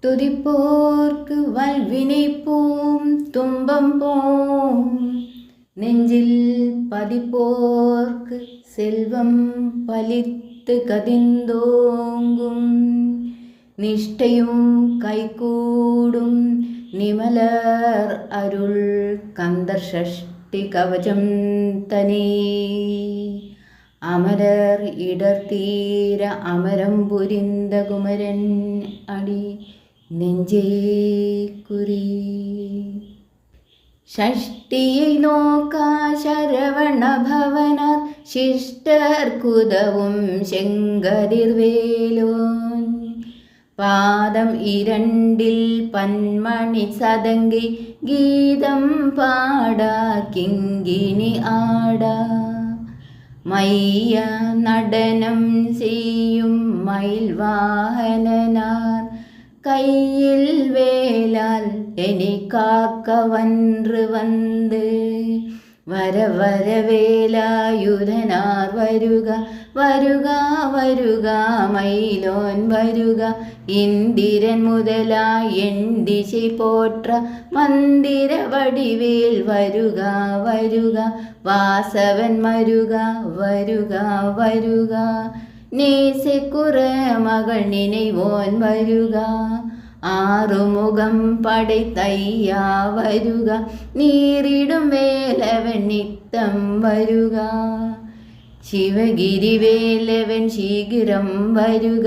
துதிப்போர்க்கு வல்வினை போம் துன்பம் போம், நெஞ்சில் பதிப்போர்க்கு செல்வம் பலித்து கதிந்தோங்கும், நிஷ்டையும் கைகூடும் நிமலர் அருள் கந்தர் ஷஷ்டி கவசம் தனி, அமரர் இடர் தீர அமரம் புரிந்த குமரன் அடி நெஞ்சே குறி. ஷஷ்டியை நோக்கா சரவண பவனார் சிஷ்டர் குதவும் செங்கதிர்வேலோன், பாதம் இரண்டில் பன்மணி சதங்கை கீதம் பாடா கிங்கினி ஆடா, மைய நடனம் செய்யும் மயில் வாகனார் கையில் வேலால் என்னை காக்க வன்று வந்து, வர வர வேலாயுதனார் வருக வருக வருக மயிலோன் வருக, இந்திரன் முதலாய் என் திசை போற்ற மந்திர வடிவேல் வருக வருக, வாசவன் மருக வருக வருக, நேசக்குற மகள் நினைவோன் வருக, ஆறுமுகம் படைத்தையா வருக, நீரிடும் வேலவன் நித்தம் வருக, சிவகிரி வேலவன் சீக்கிரம் வருக,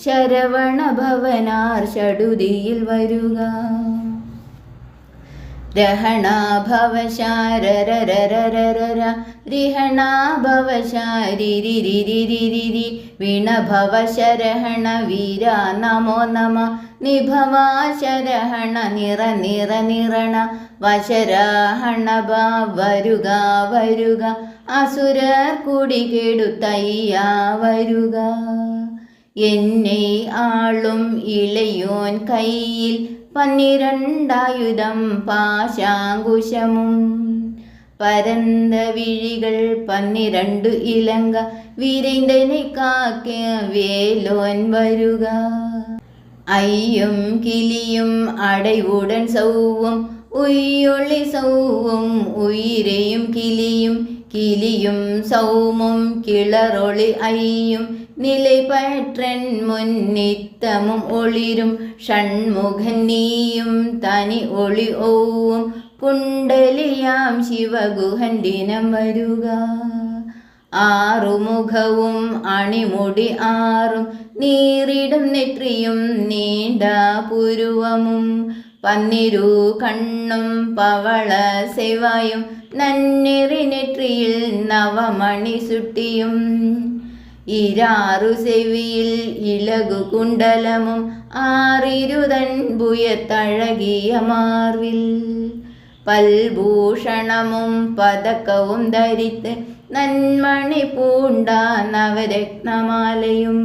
சரவண பவனார் சடுதியில் வருக, ரஹணா பவசாரரரரரர ரிஹணா பவசாரிரிரிரிரிரி, விணபவ சரஹண வீரா நமோ நம, நிபவா சரஹண நிற நிற நிரண வசராഹണ വരുക വരുക, അസുരർ കുടികെടുത്തയ്യാ വരുക, എന്നെ ആളും ഇളയോൻ കയ്യിൽ 12 പാശാങ്കുശമും, പരந்த விழிகள் 12 இலங்க விரைந்தனை காக்க வேலோன் வருக, ஐயும் கிளியும் அடைவுடன் சௌவும் உய்யொளி சௌவும், உயிரையும் கிளியும் கிளியும் சௌமும் கிளரொளி ஐயும், நிலை பற்றன் முன் நித்தமும் ஒளிரும் ஷண்முகன் நீயும் தனி ஒளி ஓவும், കുണ്ടലിയാം ശിവഗുഹൻ ദിനം വരുക, ആറുമുഖവും അണിമുടി ആറും നീറിടും നെற்றிയും നീണ്ട പുരുവമും, 12 കണ്ണും പവള സെവായും നന്നെറി നെற்றிയിൽ നവമണി സുട്ടിയും, 6 செவியில் ഇലകു കുണ്ടലമും 6 തൻപുയത്തഴകിയ മാർവിൽ, പൽഭൂഷണമും പതക്കവും ധരിത്ത് നന്മണി പൂണ്ട നവരത്നമാലയും,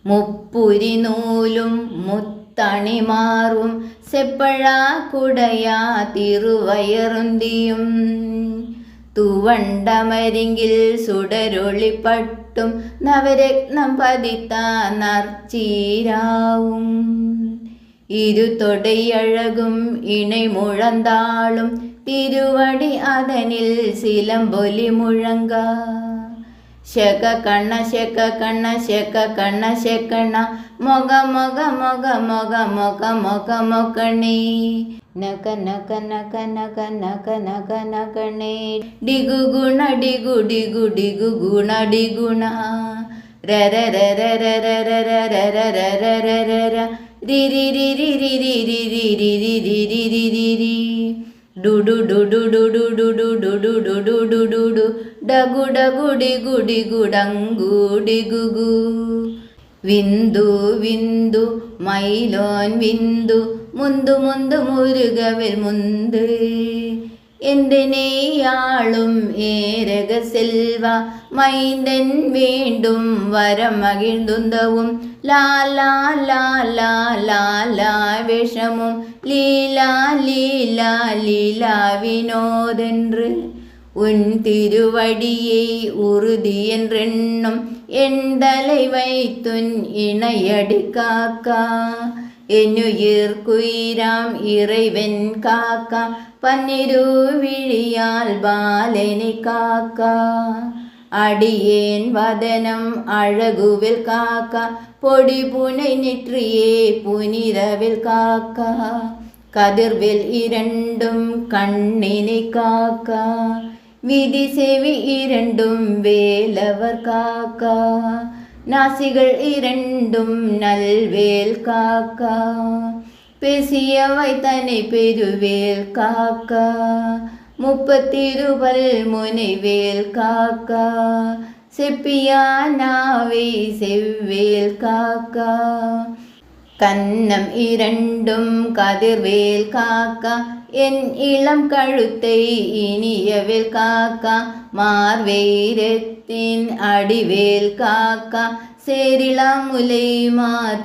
മുപ്പുരി നൂലും മുത്തണിമാറും സെപ്പഴാ കുടയാ തിരുവയറുന്തിയും, തുവണ്ടമരിങ്കിൽ സുടരൊളിപ്പട്ടും നവരത്നം പതിത്ത നർച്ചീരാവും, ഇരുതൊടയഴകും ഇണை മുഴന്താളും തിരുവടി അതനിൽ സിലമ്പൊലി മുഴങ്ക, ശക കണ്ണ ശക കണ്ണ ശക കണ്ണ ശകണ മൊക മൊക മൊക മൊക മൊക മൊക മൊകണേ, നക നക നക നക നക നക നകണേ, ഡിഗു ഗുണ ഡിഗു ഡിഗു ഡിഗു ഗുണ ഡിഗുണ, രര രര രര രര രര രര രര രിരി രിരി രിരി രിരി രിരി രിരി രിരി രി, ഡുഡു ഡുഡു ഡുഡു ഡുഡു ഡുഡു ഡുഡു ഡുഡു ഡു, ഡഗു ഡഗു ഡിഗു ഡിഗു ഡങ്കു ഡിഗുഗു, വിന്ദു വിന്ദു മൈലോൻ വിന്ദു, മുന്തു മുന്തു മുരുകവൽ മുന്ത്, എന്തിനെയാളും ഏരക സെൽവ മൈന്ദൻ വീണ്ടും വരം മകിഴ്ந்துந்தவும், ലാലാ ലാലാ ലാലാ വേഷമും ലീലാ ലീലാ ലീലാ വിനോദെன்று, உன் திருவடியை உறுதி என்றென்னும் எந்தலை வைத்துன் இணையடி காக்கா என்னுயிர் குயிராம் இறைவன் காக்கா பன்னிருவிழியால் பாலனை காக்கா அடியேன் வதனம் அழகுவில் காக்கா பொடி புனை நெற்றியே புனிதவில் காக்கா கதிர்வில் இரண்டும் கண்ணினை காக்கா விதி செவி இரண்டும் வேலவர் காக்கா நாசிகள் இரண்டும் நல்வேல் காக்கா பேசியவை தன்னை பெருவேல் காக்கா முப்பத்திருபல் முனைவேல் காக்கா செப்பியானாவை செவ்வேல் காக்கா கன்னம் இரண்டும் கதிர்வேல் காக்கா என் இளம் கழுத்தை இனியவேல் காக்கா மார்வேரத்தின் அடிவேல் காக்கா சேரிளமுலை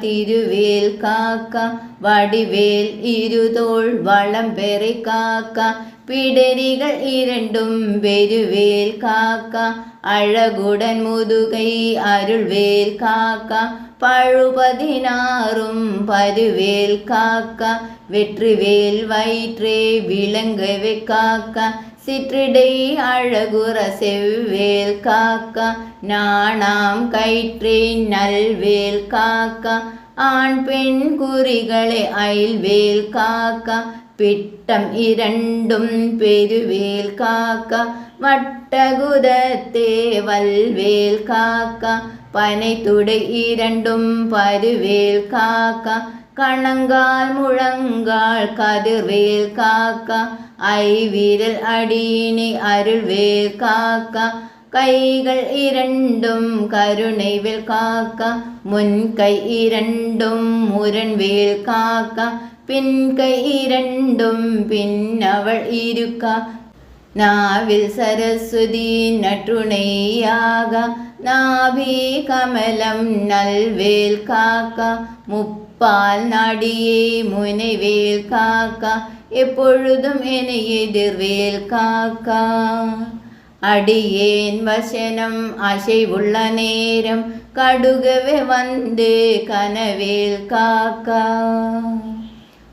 திருவேல் காக்கா வடிவேல் இருதோள் வளம்பெறை காக்கா பிடரிகள் இரண்டும் பெருவேல் காக்கா அழகுடன் முதுகை அருள்வேல் காக்கா பழுபதினாரும் பருவேல் காக்கா வெற்றிவேல் வயிற்றே விளங்கவே காக்கா சிற்றிடை அழகுற செவ்வேல் காக்கா நாணாம் கயிற்றே நல்வேல் காக்கா ஆண் பெண் குறிகளை அயில்வேல் காக்கா பிட்டம் இரண்டும் பெருவேல் காக்கா வட்டகுதத்தே வல்வேல் காக்கா பனைத்துடை இரண்டும் பருவேல் காக்கா கணங்கால் முழங்கால் கதிர்வேல் காக்கா ஐவிரல் அடியினை அருள்வேல் காக்கா கைகள் இரண்டும் கருணைவேல் காக்கா முன்கை இரண்டும் முரண்வேல் காக்கா பின்கை இரண்டும் பின்னவள் இருக்கா நாவில் சரஸ்வதி நற்றுணையாக நாபி கமலம் நல்வேல் காக்கா முப்பால் நாடியே முனைவேல் காக்கா எப்பொழுதும் என எதிர்வேல் காக்கா அடியேன் வசனம் அசைவுள்ள நேரம் கடுகவே வந்து கனவேல் காக்கா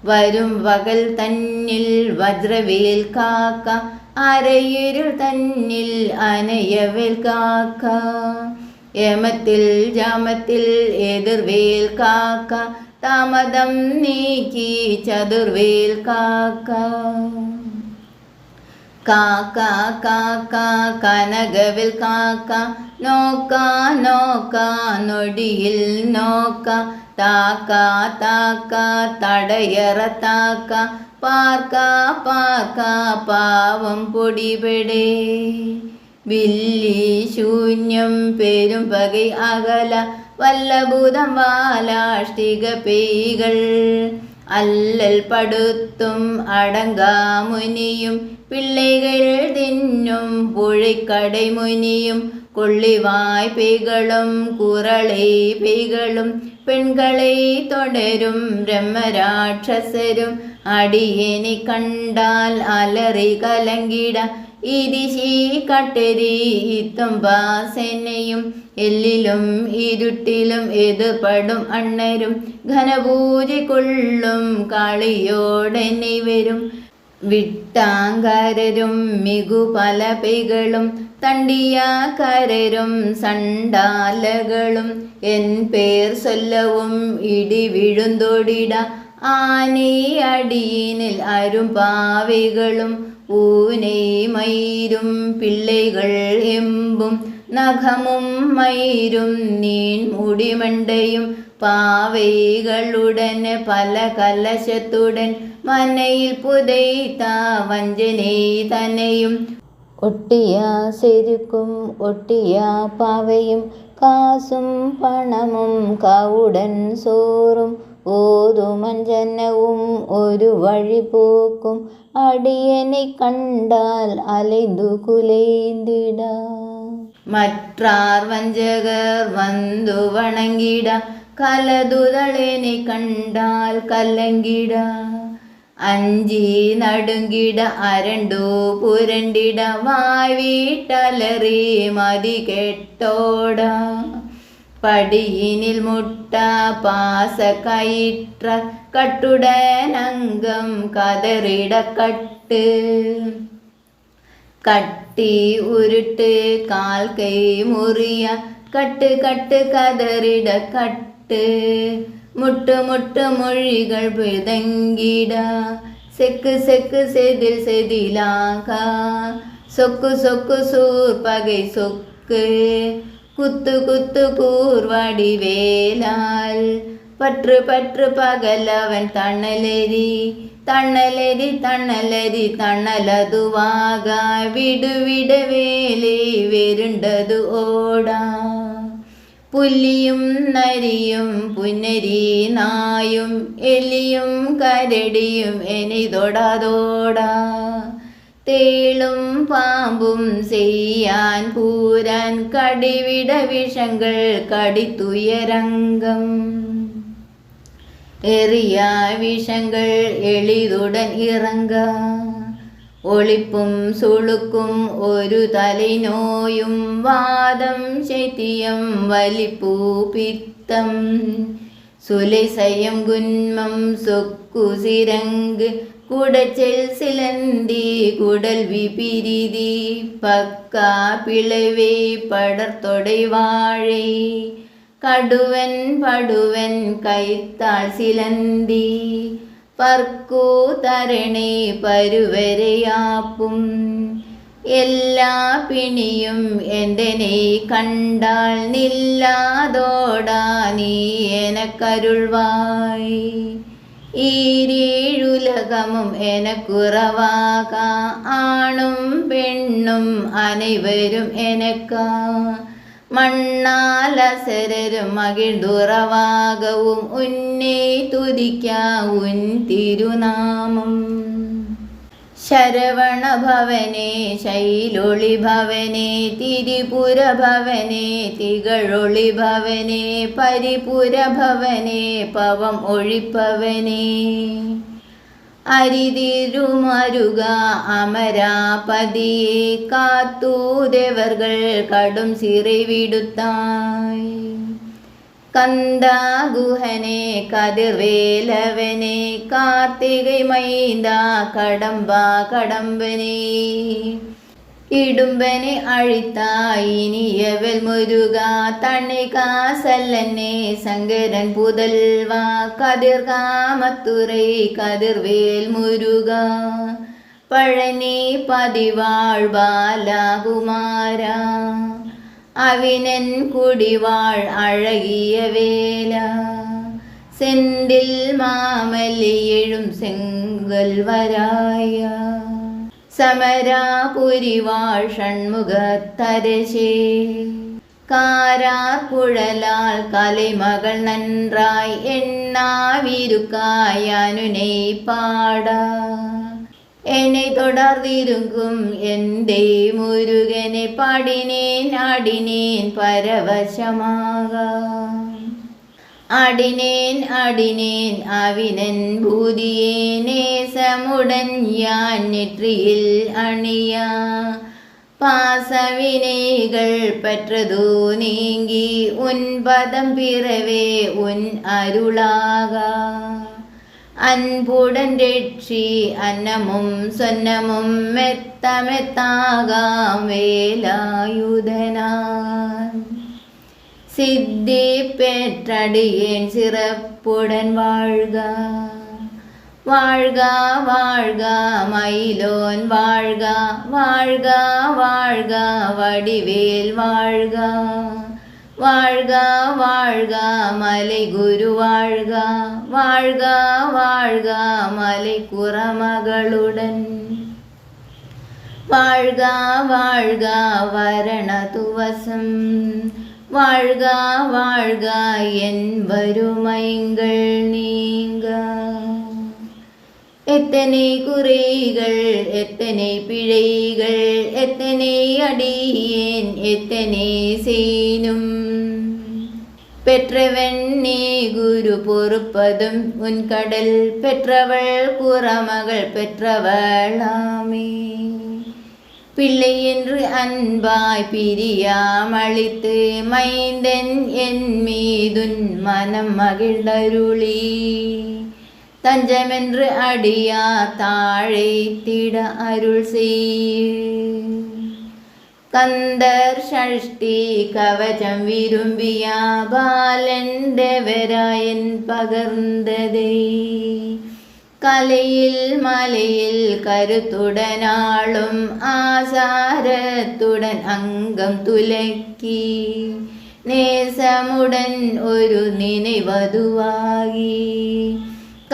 வரும் வகல் தன்னில் வஜ்ரவேல் காக்கா அரையிருள் தன்னில் அணையவேல் காக்கா ஏமத்தில் ஜாமத்தில் எதிர்வேல் காக்கா தாமதம் நீக்கி சதுர்வேல் காக்கா காக்கா காக்கா கனகவில் காக்கா நோக்கா நோக்கா நொடியில் நோக்கா தாக்கா தாக்கா தடையற தாக்கா பார்க்கா பார்க்கா பாவம் பொடிபெடே வில்லி ശൂന്യം പെരും പകை അകല വല്ലഭൂതം വാലാഷ്ടിക പെയ്കൾ അല്ലൽ പടുത്തും അടങ്ങാ മുനിയും പിള്ളൈകൾ തിന്നും പുഴക്കടை മുനിയും കൊള്ളിവായ് പെയ്കളും കുരളை പെയ്കളും പെൺകളെ തുടരും ബ്രഹ്മരാക്ഷസരും അടിയനെ കണ്ടാൽ അലറി കലങ്കിട ഇരിശി കട്ടരി തുമ്പാസെനയും എല്ലിലും ഇരുട്ടിലും എതിർപ്പെടും അണ്ണരും ഘനപൂജ കൊള്ളും കാളിയോടെന്നെ വരും വിട്ടാങ്കരരും മികു പല പെയ്കളും തണ്ടിയാക്കരരും സണ്ടാലകളും എൻ പേർ ചൊല്ലവും ഇടി വിഴുന്തോടിട ആനേ അടിയിനിൽ അരും പാവൈകളും പൂനെ മയിരും പിള്ളൈകൾ എമ്പും നഖമും മയിരും നീൺ മുടിമണ്ടയും പാവൈകളുടനെ പല കലശത്തുടൻ മനയിൽ പുതൈത്ത വഞ്ചനേ തന്നെയും ഒട്ടിയ സെരുക്കും ഒട്ടിയ പാവയും കാസും പണമും കവുടൻ സോറും ഓതുമഞ്ജനവും ഒരു വഴി പോക്കും അടിയനെ കണ്ടാൽ അലൈന്തു കുലൈന്തിട മറ്റാർ വഞ്ചകർ വന്നു വണങ്ങിട കലതുതളനെ കണ്ടാൽ കല്ലങ്കിട അഞ്ചി നടുങ്കിട അരണ്ടു പുരണ്ടിട വായ് വീട്ടലറി മതി കെട്ടോട படியினில் முட்ட பாச கயிற்ற கட்டுடனங்கம் கதறிட கட்டு கட்டி உருட்டு கால் கை முறிய கட்டு கட்டு கதறிட கட்டு முட்டு முட்டு மொழிகள் பிதங்கிட செக்கு செக்கு செதில் செதிலாக சொக்கு சொக்கு சூர் பகை சொக்கு குத்து குத்து கூர்வடி வேலால் பற்று பற்று பகல் அவன் தணலெறி தணலெறி தணலெறி தணலதுவாக விடு விட வேலை வெருண்டது ஓடா പുലിയും നരിയും പുന്നരി നായും എലിയും കരടിയും എനിതൊടാതോടാ തേളും പാമ്പും ചെയ്യാൻ പൂരാൻ കടിവിട വിഷങ്ങൾ കടിത്തുയരംഗം എറിയ വിഷങ്ങൾ എളിതുടൻ ഇറങ്ങ ഒളിപ്പും സുളുക്കും ഒരു തലനോയും വാദം ശൈത്യം വലിപ്പൂ പിത്തം സുലൈസയം ഗുന്മം സൊക്കുസിരങ്ക് കുടച്ചൽ സിലന്തി കുടൽ വിപിരിതി പക്ക പിളവേ പടർത്തൊടൈ വാഴை കടുവൻ പടുവൻ കൈത്താൾ സിലന്തി പർക്കൂ തരണി പരുവരയാപ്പും എല്ലാ പിണിയും എന്തെനെ കണ്ടാൽ നില്ലാതോടാ നീ എനക്കരുൾവായി ഈരേഴുലകമും എനക്കുറവാക ആണും പെണ്ണും അനവരും എനക്കാ മണ്ണാലസരരും മകിഴ്തുറവാകവും ഉന്നേ തുതിക്ക ഉൻ തിരുനാമം ശരവണ ഭവനേ ശൈലൊളി ഭവനേ തിരിപുര ഭവനേ തികഴൊളി ഭവനേ പരിപുര ഭവനേ പവം ഒഴിപ്പവനേ അരിതിരുമരുക അമരാപതിയെ കാത്തൂദേവർകൾ കടും സിറവിടുത്തായി കന്ദാഗുഹനെ കതിർവേലവനെ കാർത്തികை மைந்தா கடம்பா கடம்பனே ഇടുമ്പനെ അഴിത്തായി ഇനിയവൽ മുരുക തണികാസല്ലനെ ശങ്കരൻ പുതൽവാ കതിർകാമത്തുറൈ കതിർവേൽ മുരുക പഴനി പതിവാഴ് ബാലകുമാര അവിനൻ കുടിവാൾ അഴകിയ വേല സെന്തിൽ മാമല്ലിയെഴും സെങ്കൽ വരായ സമരാപുരിവാൾ ഷൺമുഖത്തരശേ കാരാർ കുഴലാൽ കലിമകൾ നன்றாய் എണ്ണാവിരുക്കാய் അനുനൈ പാടാ എന്നെ തുടർന്നിരുങ്കും എന്തേ മുരുകനെ പാടിനേൻ ആടിനേൻ പരവശമാകാം അടിനേൻ അടിനേൻ അവിനൻ ഭൂതിയെ നേസമുടൻ യാൻ നെற்றிയിൽ അണിയ പാസവിനൈകൾ പറ്റതു നീങ്ങി ഉൻ പദം പിറവേ ഉൻ അരുളാക അൻപുടൻ രക്ഷി അന്നമും സ്വന്നമും മെത്തമെത്താകാം വേലായുധനാൻ സിദ്ധി പെற்றടിയേൻ சிறப்புடன் வாழ்க வாழ்க வாழ்க மயிலோன் வாழ்க வாழ்க வாழ்க வடிவேல் வாழ்க வாழ்க வாழ்க மலை குரு வாழ்க வாழ்க வாழ்க மலை குறமகளுடன் வாழ்க வாழ்க வரண துவசம் வாழ்க வாழ்க என் வறுமைகள் நீங்க எத்தனை குறைகள் எத்தனை பிழைகள் எத்தனை அடியேன் எத்தனை சேனும் பெற்றவன் நீ குரு பொறுப்பதும் உன் கடல் பெற்றவள் குறமகள் பெற்றவளாமே பிள்ளை என்று அன்பாய் பிரியாமளித்து மைந்தன் என் மீதுன் மனம் மகிழ்ந்தருளி தஞ்சமென்று அடியார் தாழைத்திட அருள் செய். കന്ദർ ഷഷ്ടി കവചം വിരുമ്പിയ ബാലൻ ദേവരായൻ പകർന്നതേ കലയിൽ മലയിൽ കരുത്തുടനാളും ആസാരത്തുടൻ അംഗം തുലക്കി നേസമുടൻ ഒരു നിனைவதுவாகி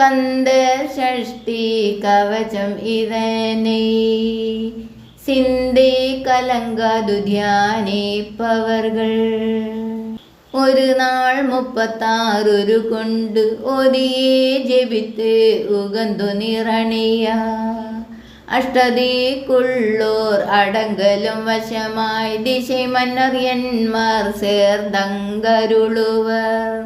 കന്ദർ ഷഷ്ടി കവചം ഇതനെ സിന്ധി കലങ്കാതു ധ്യാനിപ്പവർകൾ ഒരു നാൾ 36 കൊണ്ട് ഓതിയെ ജപിത്ത് ഉകന്തു നിറണിയ അഷ്ടദിക്കുള്ളോർ അടങ്കലും വശമായി ദിശை മന്നറിയന്മാർ சேர்ந்தங்கருளுவர்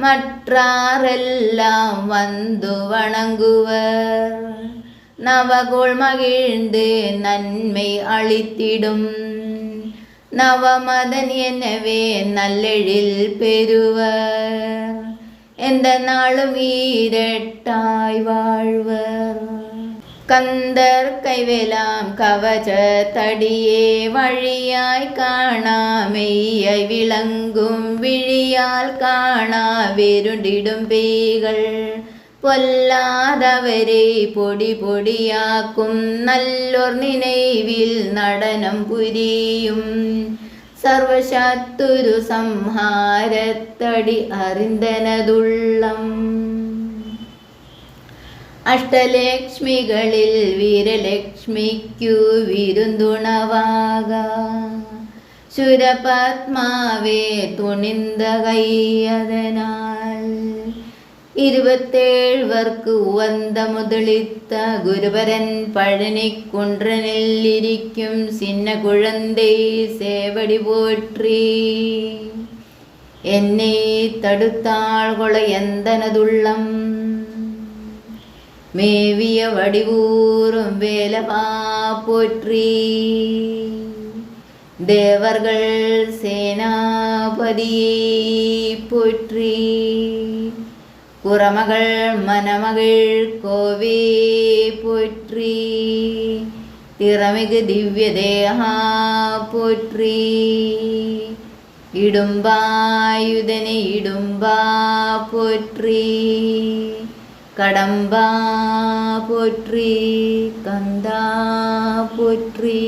மற்றாரெல்லாம் வந்து வணங்குவர் நவகோள் மகிழ்ந்து நன்மை அளித்திடும் நவமதன் எனவே நல்லெழில் பெறுவர் எந்த நாளும் ஈரட்டாய் வாழ்வர். கந்தர் கைவேலாம் கவச தடியே வழியாய் காணா மெய்யை விளங்கும் விழியால் காணா வெருண்டிடும் பேய்கள் പൊല്ലാതവരെ പൊടി പൊടിയാക്കും നല്ലൊർ നിனைവിൽ നടനം പുരിയും സർവശത്രു സംഹാരത്തടി അറിന്തനതുള്ളം. അഷ്ടലക്ഷ്മികളിൽ വീരലക്ഷ്മിക്കു വിരുന്തുണവാക ശുരപത്മാവേ തുണിന്ത കൈയതനാൽ 27 ഉവന്ത മുതളിത്ത ഗുരുവരൻ പഴനിക്കുன்றனில் சின்ன குழந்தை சேவடி போற்றி என்னை தடுத்தாள் கொள எந்தனதுள்ளம் மேவிய வடிவூரும் வேலவா போற்றி தேவர்கள் சேனாபதியை போற்றி குரமகள் மணமகள் கோவே போற்றி திறமிகு திவ்ய தேகா போற்றி இடும்பாயுதனே இடும்பா போற்றி கடம்பா போற்றி கந்தா போற்றி.